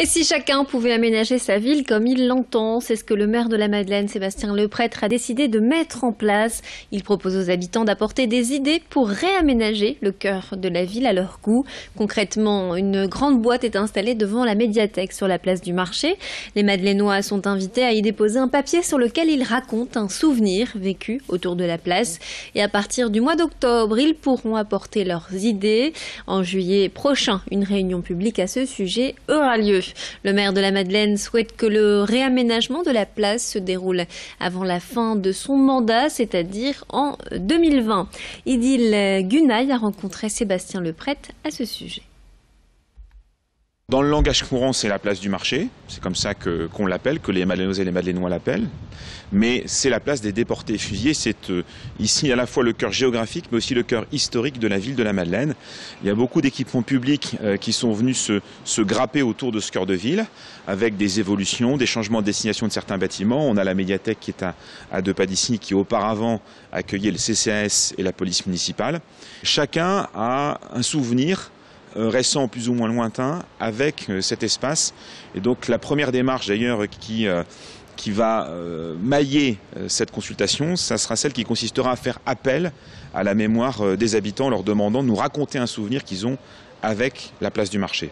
Et si chacun pouvait aménager sa ville comme il l'entend, c'est ce que le maire de la Madeleine, Sébastien Leprêtre, a décidé de mettre en place. Il propose aux habitants d'apporter des idées pour réaménager le cœur de la ville à leur goût. Concrètement, une grande boîte est installée devant la médiathèque sur la place du marché. Les Madeleinois sont invités à y déposer un papier sur lequel ils racontent un souvenir vécu autour de la place. Et à partir du mois d'octobre, ils pourront apporter leurs idées. En juillet prochain, une réunion publique à ce sujet aura lieu. Le maire de la Madeleine souhaite que le réaménagement de la place se déroule avant la fin de son mandat, c'est-à-dire en 2020. Idil Gunaï a rencontré Sébastien Leprêtre à ce sujet. Dans le langage courant, c'est la place du marché. C'est comme ça qu'on l'appelle, que les Madeleinoises et les Madeleinois l'appellent. Mais c'est la place des déportés et fusillés. C'est ici à la fois le cœur géographique, mais aussi le cœur historique de la ville de la Madeleine. Il y a beaucoup d'équipements publics qui sont venus se grapper autour de ce cœur de ville, avec des évolutions, des changements de destination de certains bâtiments. On a la médiathèque qui est à 2 pas d'ici, qui auparavant accueillait le CCAS et la police municipale. Chacun a un souvenir récent plus ou moins lointain avec cet espace. Et donc la première démarche d'ailleurs qui va mailler cette consultation, ça sera celle qui consistera à faire appel à la mémoire des habitants, leur demandant de nous raconter un souvenir qu'ils ont avec la place du marché.